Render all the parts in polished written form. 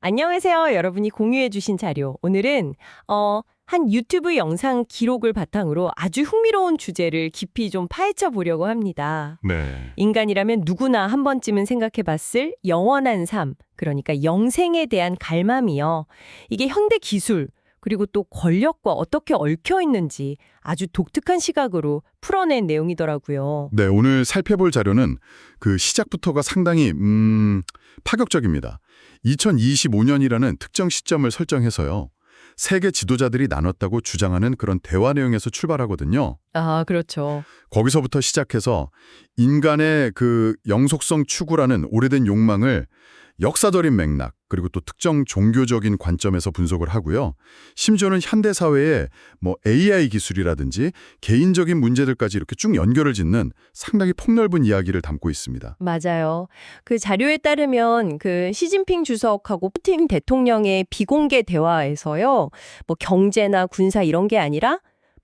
안녕하세요. 여러분이 공유해주신 자료. 오늘은 한 유튜브 영상 기록을 바탕으로 아주 흥미로운 주제를 깊이 좀 파헤쳐 보려고 합니다. 네. 인간이라면 누구나 한 번쯤은 생각해봤을 영원한 삶, 그러니까 영생에 대한 갈망이요. 이게 현대 기술, 그리고 또 권력과 어떻게 얽혀 있는지 아주 독특한 시각으로 풀어낸 내용이더라고요. 네, 오늘 살펴볼 자료는 그 시작부터가 상당히 파격적입니다. 2025년이라는 특정 시점을 설정해서요. 세계 지도자들이 나눴다고 주장하는 그런 대화 내용에서 출발하거든요. 아, 그렇죠. 거기서부터 시작해서 인간의 그 영속성 추구라는 오래된 욕망을 역사적인 맥락, 그리고 또 특정 종교적인 관점에서 분석을 하고요. 심지어는 현대 사회의 AI 기술이라든지 개인적인 문제들까지 이렇게 쭉 연결을 짓는 상당히 폭넓은 이야기를 담고 있습니다. 맞아요. 그 자료에 따르면 그 시진핑 주석하고 푸틴 대통령의 비공개 대화에서요. 경제나 군사 이런 게 아니라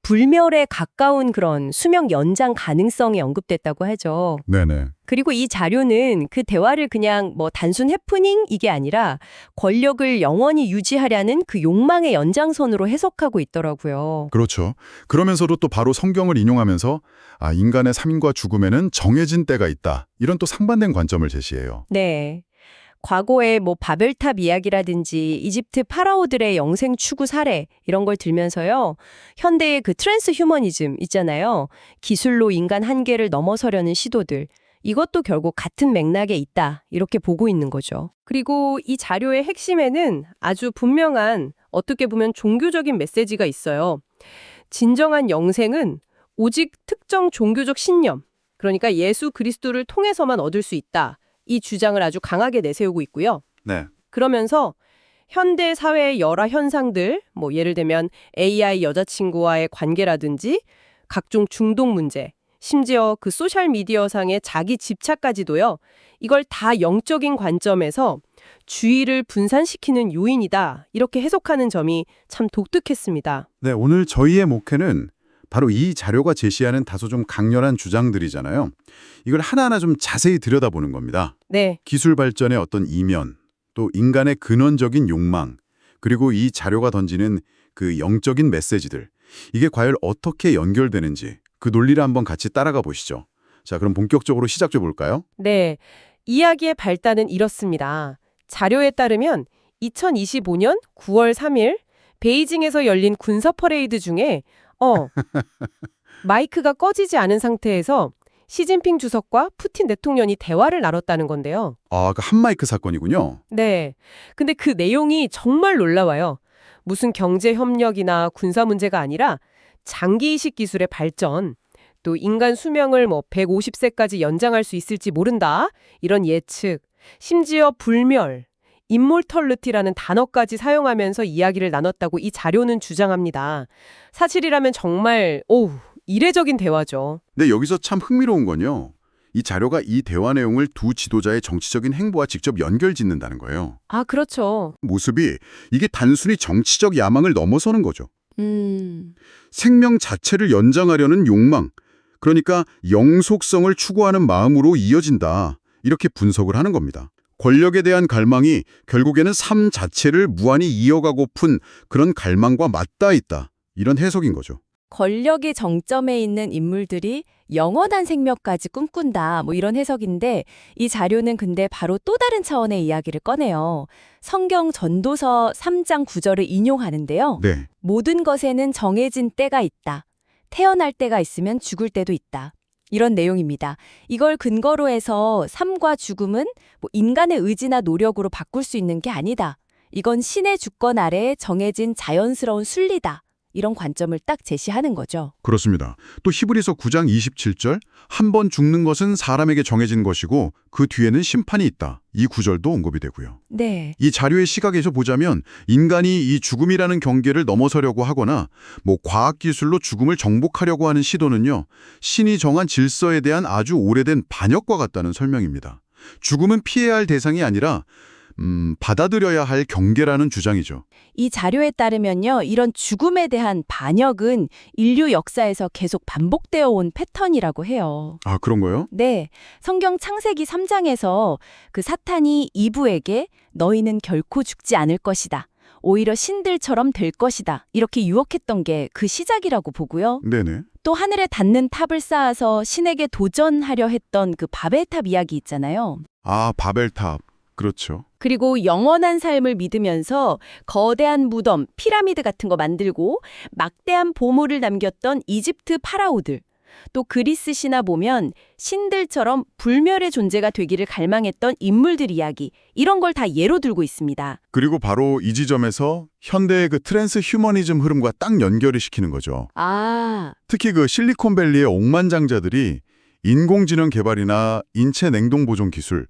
불멸에 가까운 그런 수명 연장 가능성이 언급됐다고 하죠. 네네. 그리고 이 자료는 그 대화를 그냥 단순 해프닝 이게 아니라 권력을 영원히 유지하려는 그 욕망의 연장선으로 해석하고 있더라고요. 그렇죠. 그러면서도 또 바로 성경을 인용하면서 인간의 삶과 죽음에는 정해진 때가 있다. 이런 또 상반된 관점을 제시해요. 네. 과거의 바벨탑 이야기라든지 이집트 파라오들의 영생 추구 사례 이런 걸 들면서요. 현대의 그 트랜스 휴머니즘 있잖아요. 기술로 인간 한계를 넘어서려는 시도들. 이것도 결국 같은 맥락에 있다. 이렇게 보고 있는 거죠. 그리고 이 자료의 핵심에는 아주 분명한 어떻게 보면 종교적인 메시지가 있어요. 진정한 영생은 오직 특정 종교적 신념, 그러니까 예수 그리스도를 통해서만 얻을 수 있다. 이 주장을 아주 강하게 내세우고 있고요. 네. 그러면서 현대 사회의 여러 현상들, 예를 들면 AI 여자친구와의 관계라든지 각종 중독 문제, 심지어 그 소셜미디어상의 자기 집착까지도요. 이걸 다 영적인 관점에서 주의를 분산시키는 요인이다. 이렇게 해석하는 점이 참 독특했습니다. 네, 오늘 저희의 목회는 바로 이 자료가 제시하는 다소 좀 강렬한 주장들이잖아요. 이걸 하나하나 좀 자세히 들여다보는 겁니다. 네. 기술 발전의 어떤 이면, 또 인간의 근원적인 욕망, 그리고 이 자료가 던지는 그 영적인 메시지들. 이게 과연 어떻게 연결되는지 그 논리를 한번 같이 따라가 보시죠. 자, 그럼 본격적으로 시작해 볼까요? 네. 이야기의 발단은 이렇습니다. 자료에 따르면 2025년 9월 3일 베이징에서 열린 군사 퍼레이드 중에 마이크가 꺼지지 않은 상태에서 시진핑 주석과 푸틴 대통령이 대화를 나눴다는 건데요. 그 한마이크 사건이군요. 네. 근데 그 내용이 정말 놀라워요. 무슨 경제 협력이나 군사 문제가 아니라 장기이식 기술의 발전, 또 인간 수명을 150세까지 연장할 수 있을지 모른다. 이런 예측, 심지어 불멸, 임몰털리티라는 단어까지 사용하면서 이야기를 나눴다고 이 자료는 주장합니다. 사실이라면 정말 이례적인 대화죠. 근데 여기서 참 흥미로운 건요. 이 자료가 이 대화 내용을 두 지도자의 정치적인 행보와 직접 연결짓는다는 거예요. 아, 그렇죠. 모습이 이게 단순히 정치적 야망을 넘어서는 거죠. 생명 자체를 연장하려는 욕망, 그러니까 영속성을 추구하는 마음으로 이어진다. 이렇게 분석을 하는 겁니다. 권력에 대한 갈망이 결국에는 삶 자체를 무한히 이어가고픈 그런 갈망과 맞닿아 있다. 이런 해석인 거죠. 권력의 정점에 있는 인물들이 영원한 생명까지 꿈꾼다. 이런 해석인데 이 자료는 근데 바로 또 다른 차원의 이야기를 꺼내요. 성경 전도서 3장 9절을 인용하는데요. 네. 모든 것에는 정해진 때가 있다. 태어날 때가 있으면 죽을 때도 있다. 이런 내용입니다. 이걸 근거로 해서 삶과 죽음은 인간의 의지나 노력으로 바꿀 수 있는 게 아니다. 이건 신의 주권 아래에 정해진 자연스러운 순리다. 이런 관점을 딱 제시하는 거죠. 그렇습니다. 또 히브리서 9장 27절 한 번 죽는 것은 사람에게 정해진 것이고 그 뒤에는 심판이 있다. 이 구절도 언급이 되고요. 네. 이 자료의 시각에서 보자면 인간이 이 죽음이라는 경계를 넘어서려고 하거나 과학기술로 죽음을 정복하려고 하는 시도는요. 신이 정한 질서에 대한 아주 오래된 반역과 같다는 설명입니다. 죽음은 피해야 할 대상이 아니라 받아들여야 할 경계라는 주장이죠. 이 자료에 따르면요, 이런 죽음에 대한 반역은 인류 역사에서 계속 반복되어 온 패턴이라고 해요. 아, 그런 거요? 네, 성경 창세기 3장에서 그 사탄이 이브에게 너희는 결코 죽지 않을 것이다. 오히려 신들처럼 될 것이다. 이렇게 유혹했던 게 그 시작이라고 보고요. 네네. 또 하늘에 닿는 탑을 쌓아서 신에게 도전하려 했던 그 바벨탑 이야기 있잖아요. 아, 바벨탑. 그렇죠. 그리고 영원한 삶을 믿으면서 거대한 무덤, 피라미드 같은 거 만들고 막대한 보물을 남겼던 이집트 파라오들. 또 그리스 신화 보면 신들처럼 불멸의 존재가 되기를 갈망했던 인물들 이야기, 이런 걸 다 예로 들고 있습니다. 그리고 바로 이 지점에서 현대의 그 트랜스 휴머니즘 흐름과 딱 연결을 시키는 거죠. 아, 특히 그 실리콘밸리의 억만장자들이 인공지능 개발이나 인체 냉동 보존 기술,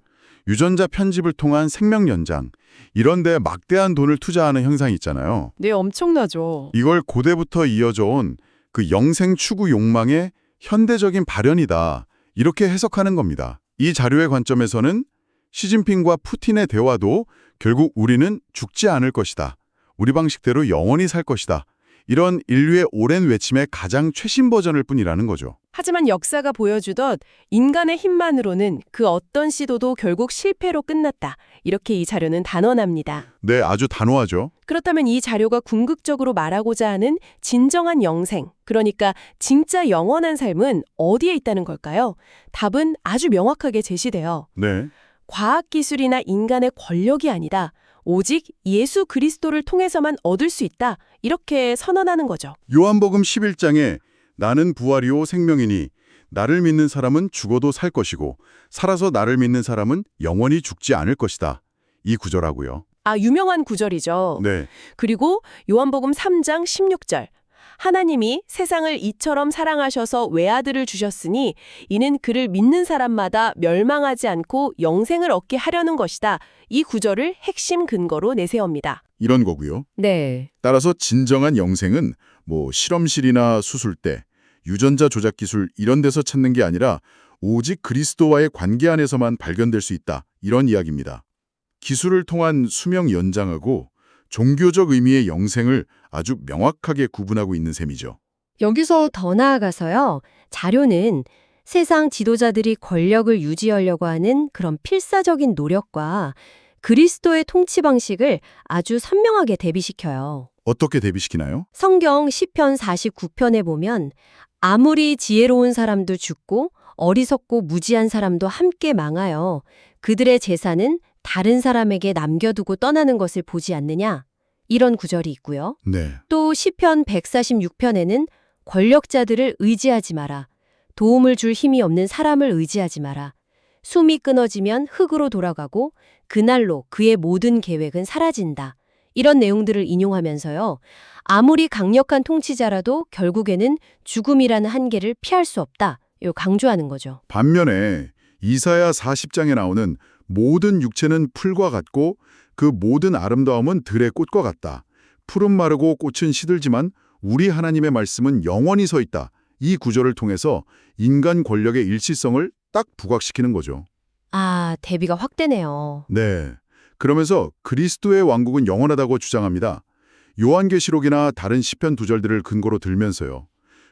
유전자 편집을 통한 생명 연장, 이런 데 막대한 돈을 투자하는 현상이 있잖아요. 네, 엄청나죠. 이걸 고대부터 이어져 온 그 영생 추구 욕망의 현대적인 발현이다, 이렇게 해석하는 겁니다. 이 자료의 관점에서는 시진핑과 푸틴의 대화도 결국 우리는 죽지 않을 것이다, 우리 방식대로 영원히 살 것이다, 이런 인류의 오랜 외침의 가장 최신 버전일 뿐이라는 거죠. 하지만 역사가 보여주듯 인간의 힘만으로는 그 어떤 시도도 결국 실패로 끝났다. 이렇게 이 자료는 단언합니다. 네, 아주 단호하죠. 그렇다면 이 자료가 궁극적으로 말하고자 하는 진정한 영생, 그러니까 진짜 영원한 삶은 어디에 있다는 걸까요? 답은 아주 명확하게 제시돼요. 네. 과학기술이나 인간의 권력이 아니다. 오직 예수 그리스도를 통해서만 얻을 수 있다. 이렇게 선언하는 거죠. 요한복음 11장에 나는 부활이요 생명이니 나를 믿는 사람은 죽어도 살 것이고 살아서 나를 믿는 사람은 영원히 죽지 않을 것이다, 이 구절하고요. 아, 유명한 구절이죠. 네. 그리고 요한복음 3장 16절. 하나님이 세상을 이처럼 사랑하셔서 외아들을 주셨으니 이는 그를 믿는 사람마다 멸망하지 않고 영생을 얻게 하려는 것이다. 이 구절을 핵심 근거로 내세웁니다. 이런 거고요. 네. 따라서 진정한 영생은 실험실이나 수술대, 유전자 조작 기술 이런 데서 찾는 게 아니라 오직 그리스도와의 관계 안에서만 발견될 수 있다, 이런 이야기입니다. 기술을 통한 수명 연장하고 종교적 의미의 영생을 아주 명확하게 구분하고 있는 셈이죠. 여기서 더 나아가서요. 자료는 세상 지도자들이 권력을 유지하려고 하는 그런 필사적인 노력과 그리스도의 통치 방식을 아주 선명하게 대비시켜요. 어떻게 대비시키나요? 성경 시편 49편에 보면 아무리 지혜로운 사람도 죽고 어리석고 무지한 사람도 함께 망하여 그들의 재산은 다른 사람에게 남겨두고 떠나는 것을 보지 않느냐, 이런 구절이 있고요. 네. 또 시편 146편에는 권력자들을 의지하지 마라. 도움을 줄 힘이 없는 사람을 의지하지 마라. 숨이 끊어지면 흙으로 돌아가고 그날로 그의 모든 계획은 사라진다. 이런 내용들을 인용하면서요. 아무리 강력한 통치자라도 결국에는 죽음이라는 한계를 피할 수 없다. 이거 강조하는 거죠. 반면에 이사야 40장에 나오는 모든 육체는 풀과 같고 그 모든 아름다움은 들의 꽃과 같다. 풀은 마르고 꽃은 시들지만 우리 하나님의 말씀은 영원히 서 있다. 이 구절을 통해서 인간 권력의 일시성을 딱 부각시키는 거죠. 아, 대비가 확 되네요. 네. 그러면서 그리스도의 왕국은 영원하다고 주장합니다. 요한계시록이나 다른 시편 두 절들을 근거로 들면서요.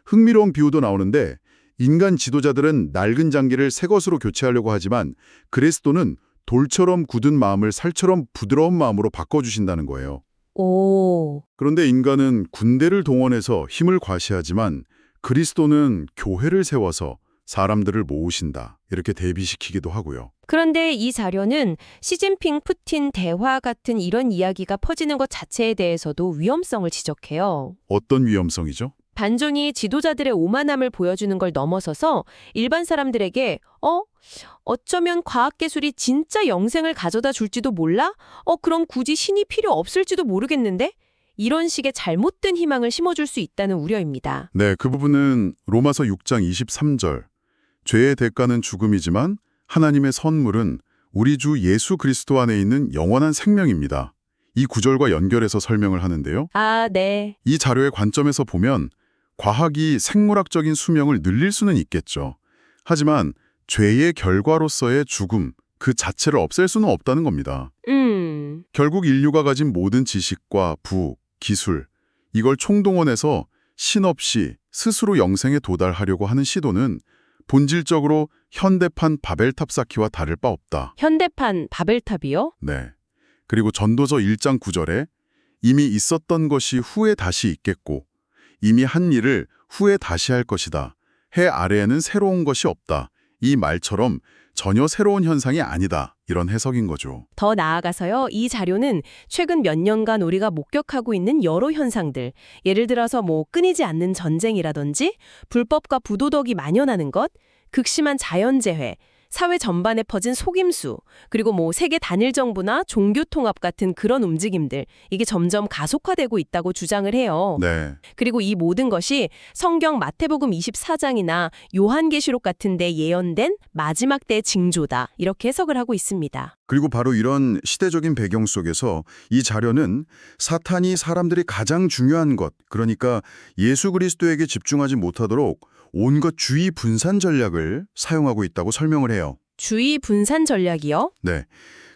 흥미로운 비유도 나오는데 인간 지도자들은 낡은 장기를 새 것으로 교체하려고 하지만 그리스도는 돌처럼 굳은 마음을 살처럼 부드러운 마음으로 바꿔주신다는 거예요. 오, 그런데 인간은 군대를 동원해서 힘을 과시하지만 그리스도는 교회를 세워서 사람들을 모으신다, 이렇게 대비시키기도 하고요. 그런데 이 자료는 시진핑, 푸틴 대화 같은 이런 이야기가 퍼지는 것 자체에 대해서도 위험성을 지적해요. 어떤 위험성이죠? 반전이 지도자들의 오만함을 보여주는 걸 넘어서서 일반 사람들에게 어쩌면 과학기술이 진짜 영생을 가져다 줄지도 몰라? 그럼 굳이 신이 필요 없을지도 모르겠는데? 이런 식의 잘못된 희망을 심어줄 수 있다는 우려입니다. 네, 그 부분은 로마서 6장 23절. 죄의 대가는 죽음이지만 하나님의 선물은 우리 주 예수 그리스도 안에 있는 영원한 생명입니다. 이 구절과 연결해서 설명을 하는데요. 아, 네. 이 자료의 관점에서 보면 과학이 생물학적인 수명을 늘릴 수는 있겠죠. 하지만 죄의 결과로서의 죽음, 그 자체를 없앨 수는 없다는 겁니다. 결국 인류가 가진 모든 지식과 부, 기술, 이걸 총동원해서 신없이 스스로 영생에 도달하려고 하는 시도는 본질적으로 현대판 바벨탑 쌓기와 다를 바 없다. 현대판 바벨탑이요? 네. 그리고 전도서 1장 9절에 이미 있었던 것이 후에 다시 있겠고 이미 한 일을 후에 다시 할 것이다. 해 아래에는 새로운 것이 없다. 이 말처럼 전혀 새로운 현상이 아니다. 이런 해석인 거죠. 더 나아가서요, 이 자료는 최근 몇 년간 우리가 목격하고 있는 여러 현상들, 예를 들어서 끊이지 않는 전쟁이라든지 불법과 부도덕이 만연하는 것, 극심한 자연재해, 사회 전반에 퍼진 속임수, 그리고 세계 단일 정부나 종교 통합 같은 그런 움직임들, 이게 점점 가속화되고 있다고 주장을 해요. 네. 그리고 이 모든 것이 성경 마태복음 24장이나 요한계시록 같은 데 예언된 마지막 때의 징조다. 이렇게 해석을 하고 있습니다. 그리고 바로 이런 시대적인 배경 속에서 이 자료는 사탄이 사람들이 가장 중요한 것, 그러니까 예수 그리스도에게 집중하지 못하도록 온갖 주의 분산 전략을 사용하고 있다고 설명을 해요. 주의 분산 전략이요? 네.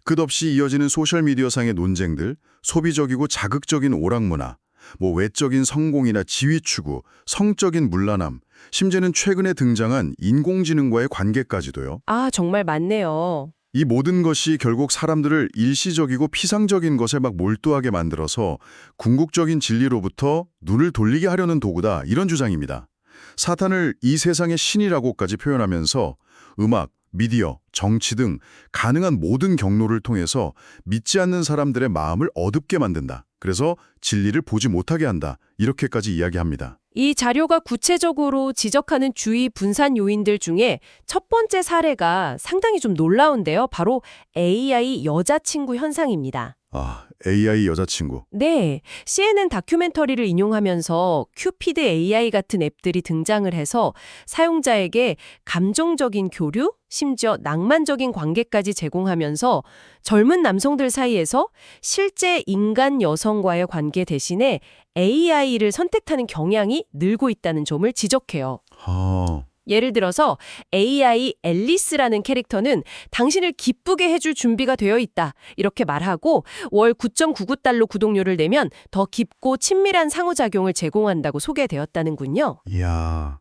끝없이 이어지는 소셜미디어상의 논쟁들, 소비적이고 자극적인 오락문화, 외적인 성공이나 지위 추구, 성적인 문란함, 심지어는 최근에 등장한 인공지능과의 관계까지도요. 아, 정말 많네요. 이 모든 것이 결국 사람들을 일시적이고 피상적인 것에 몰두하게 만들어서 궁극적인 진리로부터 눈을 돌리게 하려는 도구다, 이런 주장입니다. 사탄을 이 세상의 신이라고까지 표현하면서 음악, 미디어, 정치 등 가능한 모든 경로를 통해서 믿지 않는 사람들의 마음을 어둡게 만든다. 그래서 진리를 보지 못하게 한다. 이렇게까지 이야기합니다. 이 자료가 구체적으로 지적하는 주의 분산 요인들 중에 첫 번째 사례가 상당히 좀 놀라운데요. 바로 AI 여자친구 현상입니다. 아, AI 여자친구. 네, CNN 다큐멘터리를 인용하면서 큐피드 AI 같은 앱들이 등장을 해서 사용자에게 감정적인 교류, 심지어 낭만적인 관계까지 제공하면서 젊은 남성들 사이에서 실제 인간 여성과의 관계 대신에 AI를 선택하는 경향이 늘고 있다는 점을 지적해요. 예를 들어서 AI 앨리스라는 캐릭터는 당신을 기쁘게 해줄 준비가 되어 있다. 이렇게 말하고 월 9.99달러 구독료를 내면 더 깊고 친밀한 상호작용을 제공한다고 소개되었다는군요. 이야,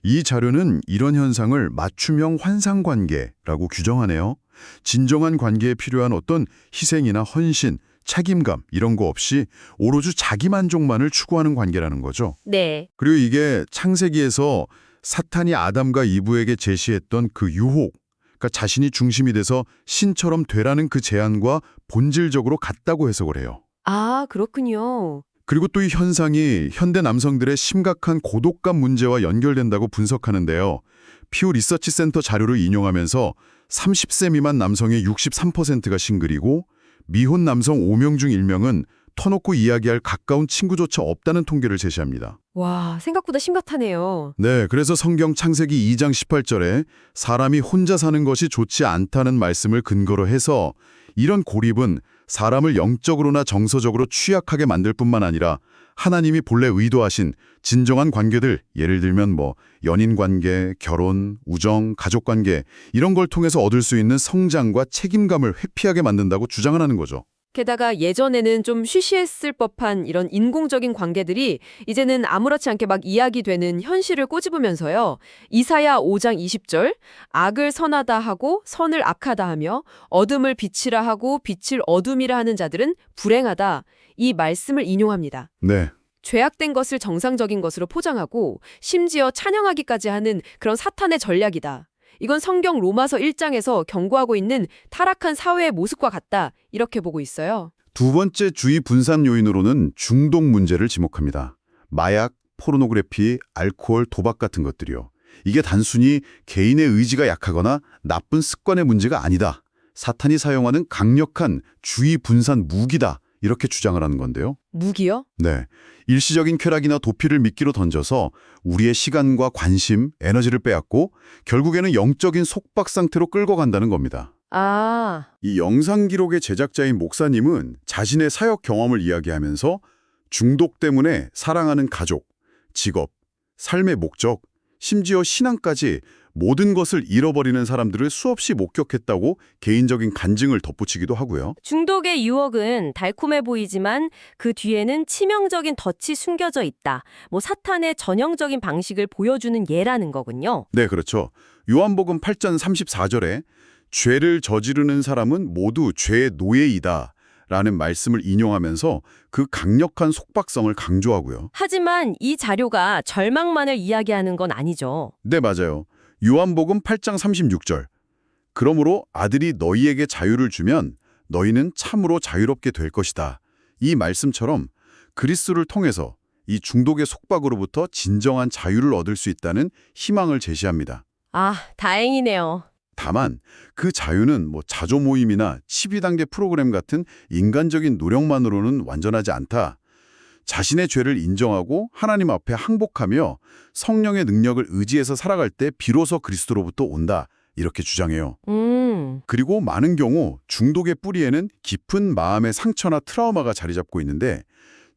이 자료는 이런 현상을 맞춤형 환상관계라고 규정하네요. 진정한 관계에 필요한 어떤 희생이나 헌신, 책임감 이런 거 없이 오로지 자기 만족만을 추구하는 관계라는 거죠. 네. 그리고 이게 창세기에서 사탄이 아담과 이브에게 제시했던 그 유혹, 그러니까 자신이 중심이 돼서 신처럼 되라는 그 제안과 본질적으로 같다고 해석을 해요. 아, 그렇군요. 그리고 또 이 현상이 현대 남성들의 심각한 고독감 문제와 연결된다고 분석하는데요. 퓨 리서치 센터 자료를 인용하면서 30세 미만 남성의 63%가 싱글이고 미혼 남성 5명 중 1명은 터놓고 이야기할 가까운 친구조차 없다는 통계를 제시합니다. 와, 생각보다 심각하네요. 네, 그래서 성경 창세기 2장 18절에 사람이 혼자 사는 것이 좋지 않다는 말씀을 근거로 해서 이런 고립은 사람을 영적으로나 정서적으로 취약하게 만들 뿐만 아니라 하나님이 본래 의도하신 진정한 관계들, 예를 들면 연인관계, 결혼, 우정, 가족관계 이런 걸 통해서 얻을 수 있는 성장과 책임감을 회피하게 만든다고 주장을 하는 거죠. 게다가 예전에는 좀 쉬쉬했을 법한 이런 인공적인 관계들이 이제는 아무렇지 않게 이야기되는 현실을 꼬집으면서요. 이사야 5장 20절 악을 선하다 하고 선을 악하다 하며 어둠을 빛이라 하고 빛을 어둠이라 하는 자들은 불행하다. 이 말씀을 인용합니다. 네. 죄악된 것을 정상적인 것으로 포장하고 심지어 찬양하기까지 하는 그런 사탄의 전략이다. 이건 성경 로마서 1장에서 경고하고 있는 타락한 사회의 모습과 같다. 이렇게 보고 있어요. 두 번째 주의 분산 요인으로는 중독 문제를 지목합니다. 마약, 포르노그래피, 알코올, 도박 같은 것들이요. 이게 단순히 개인의 의지가 약하거나 나쁜 습관의 문제가 아니다. 사탄이 사용하는 강력한 주의 분산 무기다. 이렇게 주장을 하는 건데요. 무기요? 네. 일시적인 쾌락이나 도피를 미끼로 던져서 우리의 시간과 관심, 에너지를 빼앗고 결국에는 영적인 속박 상태로 끌고 간다는 겁니다. 아, 이 영상 기록의 제작자인 목사님은 자신의 사역 경험을 이야기하면서 중독 때문에 사랑하는 가족, 직업, 삶의 목적, 심지어 신앙까지 모든 것을 잃어버리는 사람들을 수없이 목격했다고 개인적인 간증을 덧붙이기도 하고요. 중독의 유혹은 달콤해 보이지만 그 뒤에는 치명적인 덫이 숨겨져 있다. 뭐 사탄의 전형적인 방식을 보여주는 예라는 거군요. 네, 그렇죠. 요한복음 8장 34절에 죄를 저지르는 사람은 모두 죄의 노예이다 라는 말씀을 인용하면서 그 강력한 속박성을 강조하고요. 하지만 이 자료가 절망만을 이야기하는 건 아니죠. 네, 맞아요. 요한복음 8장 36절. 그러므로 아들이 너희에게 자유를 주면 너희는 참으로 자유롭게 될 것이다. 이 말씀처럼 그리스도를 통해서 이 중독의 속박으로부터 진정한 자유를 얻을 수 있다는 희망을 제시합니다. 아, 다행이네요. 다만 그 자유는 뭐 자조 모임이나 12단계 프로그램 같은 인간적인 노력만으로는 완전하지 않다. 자신의 죄를 인정하고 하나님 앞에 항복하며 성령의 능력을 의지해서 살아갈 때 비로소 그리스도로부터 온다. 이렇게 주장해요. 그리고 많은 경우 중독의 뿌리에는 깊은 마음의 상처나 트라우마가 자리 잡고 있는데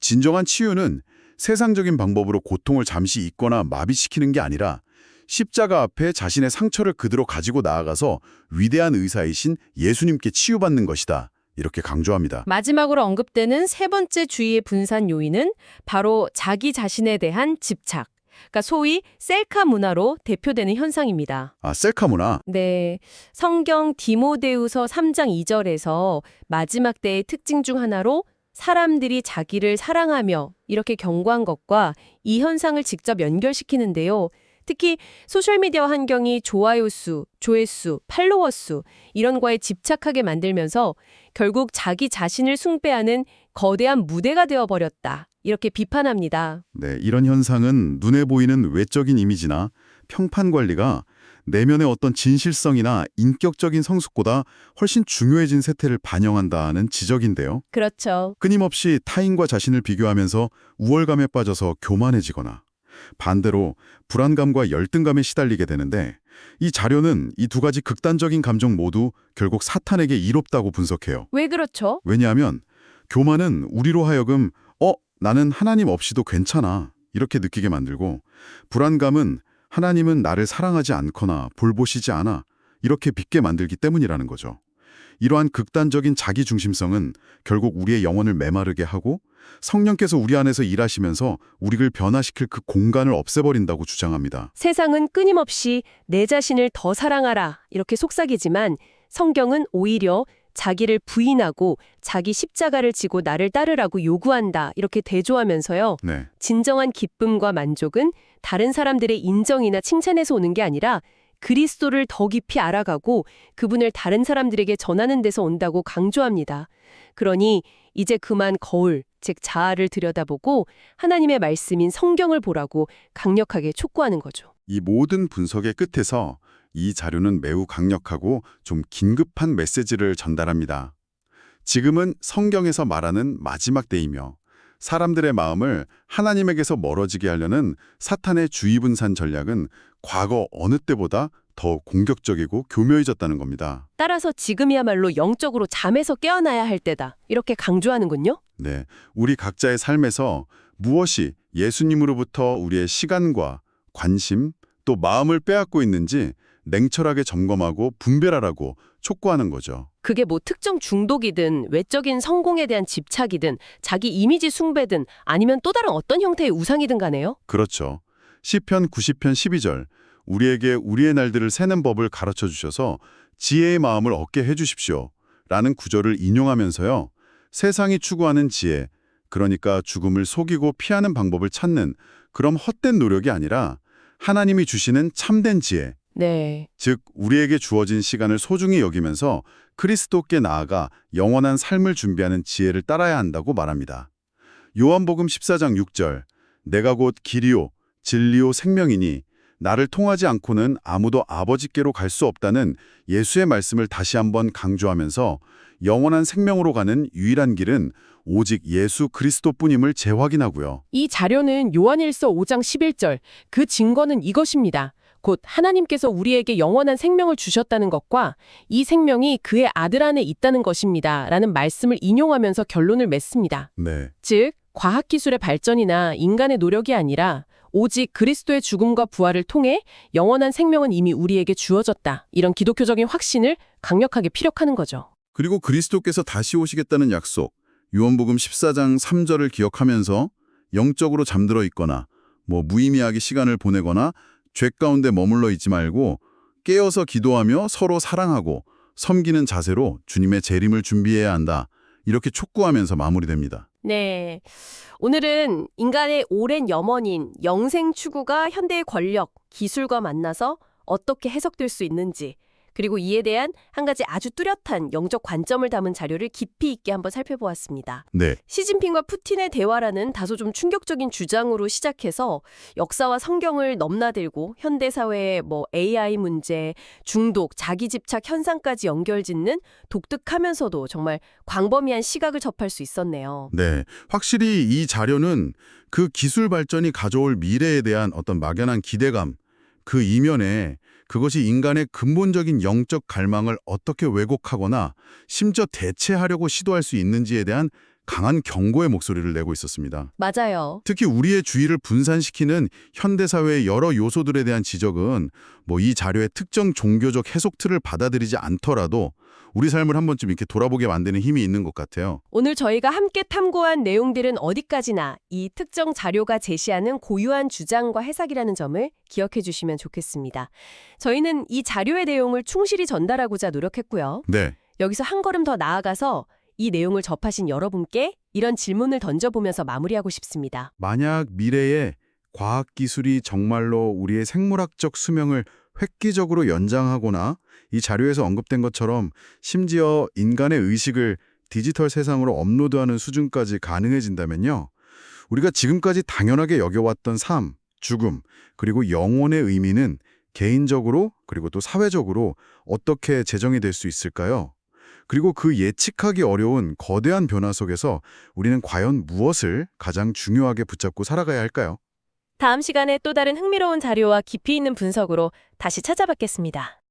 진정한 치유는 세상적인 방법으로 고통을 잠시 잊거나 마비시키는 게 아니라 십자가 앞에 자신의 상처를 그대로 가지고 나아가서 위대한 의사이신 예수님께 치유받는 것이다. 이렇게 강조합니다. 마지막으로 언급되는 세 번째 주의의 분산 요인은 바로 자기 자신에 대한 집착. 그러니까 소위 셀카 문화로 대표되는 현상입니다. 아, 셀카 문화. 네, 성경 디모데후서 3장 2절에서 마지막 때의 특징 중 하나로 사람들이 자기를 사랑하며 이렇게 경고한 것과 이 현상을 직접 연결시키는데요. 특히 소셜미디어 환경이 좋아요 수, 조회수, 팔로워 수 이런 거에 집착하게 만들면서 결국 자기 자신을 숭배하는 거대한 무대가 되어버렸다. 이렇게 비판합니다. 네, 이런 현상은 눈에 보이는 외적인 이미지나 평판 관리가 내면의 어떤 진실성이나 인격적인 성숙보다 훨씬 중요해진 세태를 반영한다는 지적인데요. 그렇죠. 끊임없이 타인과 자신을 비교하면서 우월감에 빠져서 교만해지거나 반대로 불안감과 열등감에 시달리게 되는데 이 자료는 이 두 가지 극단적인 감정 모두 결국 사탄에게 이롭다고 분석해요. 왜 그렇죠? 왜냐하면 교만은 우리로 하여금 나는 하나님 없이도 괜찮아 이렇게 느끼게 만들고 불안감은 하나님은 나를 사랑하지 않거나 볼보시지 않아 이렇게 믿게 만들기 때문이라는 거죠. 이러한 극단적인 자기중심성은 결국 우리의 영혼을 메마르게 하고 성령께서 우리 안에서 일하시면서 우리를 변화시킬 그 공간을 없애버린다고 주장합니다. 세상은 끊임없이 내 자신을 더 사랑하라 이렇게 속삭이지만 성경은 오히려 자기를 부인하고 자기 십자가를 지고 나를 따르라고 요구한다 이렇게 대조하면서요. 네, 진정한 기쁨과 만족은 다른 사람들의 인정이나 칭찬에서 오는 게 아니라 그리스도를 더 깊이 알아가고 그분을 다른 사람들에게 전하는 데서 온다고 강조합니다. 그러니 이제 그만 거울, 즉 자아를 들여다보고 하나님의 말씀인 성경을 보라고 강력하게 촉구하는 거죠. 이 모든 분석의 끝에서 이 자료는 매우 강력하고 좀 긴급한 메시지를 전달합니다. 지금은 성경에서 말하는 마지막 때이며 사람들의 마음을 하나님에게서 멀어지게 하려는 사탄의 주의분산 전략은 과거 어느 때보다 더 공격적이고 교묘해졌다는 겁니다. 따라서 지금이야말로 영적으로 잠에서 깨어나야 할 때다. 이렇게 강조하는군요. 네, 우리 각자의 삶에서 무엇이 예수님으로부터 우리의 시간과 관심 또 마음을 빼앗고 있는지 냉철하게 점검하고 분별하라고 촉구하는 거죠. 그게 뭐 특정 중독이든 외적인 성공에 대한 집착이든 자기 이미지 숭배든 아니면 또 다른 어떤 형태의 우상이든 간에요. 그렇죠. 시편 90편 12절 우리에게 우리의 날들을 세는 법을 가르쳐 주셔서 지혜의 마음을 얻게 해 주십시오. 라는 구절을 인용하면서요. 세상이 추구하는 지혜, 그러니까 죽음을 속이고 피하는 방법을 찾는 그런 헛된 노력이 아니라 하나님이 주시는 참된 지혜, 네. 즉 우리에게 주어진 시간을 소중히 여기면서 그리스도께 나아가 영원한 삶을 준비하는 지혜를 따라야 한다고 말합니다. 요한복음 14장 6절 내가 곧 길이요 진리요 생명이니 나를 통하지 않고는 아무도 아버지께로 갈 수 없다는 예수의 말씀을 다시 한번 강조하면서 영원한 생명으로 가는 유일한 길은 오직 예수 그리스도뿐임을 재확인하고요. 이 자료는 요한일서 5장 11절, 그 증거는 이것입니다. 곧 하나님께서 우리에게 영원한 생명을 주셨다는 것과 이 생명이 그의 아들 안에 있다는 것입니다. 라는 말씀을 인용하면서 결론을 맺습니다. 네, 즉, 과학기술의 발전이나 인간의 노력이 아니라 오직 그리스도의 죽음과 부활을 통해 영원한 생명은 이미 우리에게 주어졌다. 이런 기독교적인 확신을 강력하게 피력하는 거죠. 그리고 그리스도께서 다시 오시겠다는 약속, 요한복음 14장 3절을 기억하면서 영적으로 잠들어 있거나 무의미하게 시간을 보내거나 죄 가운데 머물러 있지 말고 깨어서 기도하며 서로 사랑하고 섬기는 자세로 주님의 재림을 준비해야 한다. 이렇게 촉구하면서 마무리됩니다. 네. 오늘은 인간의 오랜 염원인 영생 추구가 현대의 권력, 기술과 만나서 어떻게 해석될 수 있는지, 그리고 이에 대한 한 가지 아주 뚜렷한 영적 관점을 담은 자료를 깊이 있게 한번 살펴보았습니다. 네. 시진핑과 푸틴의 대화라는 다소 좀 충격적인 주장으로 시작해서 역사와 성경을 넘나들고 현대사회의 AI 문제, 중독, 자기집착 현상까지 연결짓는 독특하면서도 정말 광범위한 시각을 접할 수 있었네요. 네. 확실히 이 자료는 그 기술 발전이 가져올 미래에 대한 어떤 막연한 기대감, 그 이면에 그것이 인간의 근본적인 영적 갈망을 어떻게 왜곡하거나 심지어 대체하려고 시도할 수 있는지에 대한 강한 경고의 목소리를 내고 있었습니다. 맞아요. 특히 우리의 주의를 분산시키는 현대사회의 여러 요소들에 대한 지적은 이 자료의 특정 종교적 해석 틀을 받아들이지 않더라도 우리 삶을 한 번쯤 이렇게 돌아보게 만드는 힘이 있는 것 같아요. 오늘 저희가 함께 탐구한 내용들은 어디까지나 이 특정 자료가 제시하는 고유한 주장과 해석이라는 점을 기억해 주시면 좋겠습니다. 저희는 이 자료의 내용을 충실히 전달하고자 노력했고요. 네. 여기서 한 걸음 더 나아가서 이 내용을 접하신 여러분께 이런 질문을 던져보면서 마무리하고 싶습니다. 만약 미래에 과학기술이 정말로 우리의 생물학적 수명을 획기적으로 연장하거나 이 자료에서 언급된 것처럼 심지어 인간의 의식을 디지털 세상으로 업로드하는 수준까지 가능해진다면요. 우리가 지금까지 당연하게 여겨왔던 삶, 죽음, 그리고 영혼의 의미는 개인적으로 그리고 또 사회적으로 어떻게 재정이 될 수 있을까요? 그리고 그 예측하기 어려운 거대한 변화 속에서 우리는 과연 무엇을 가장 중요하게 붙잡고 살아가야 할까요? 다음 시간에 또 다른 흥미로운 자료와 깊이 있는 분석으로 다시 찾아뵙겠습니다.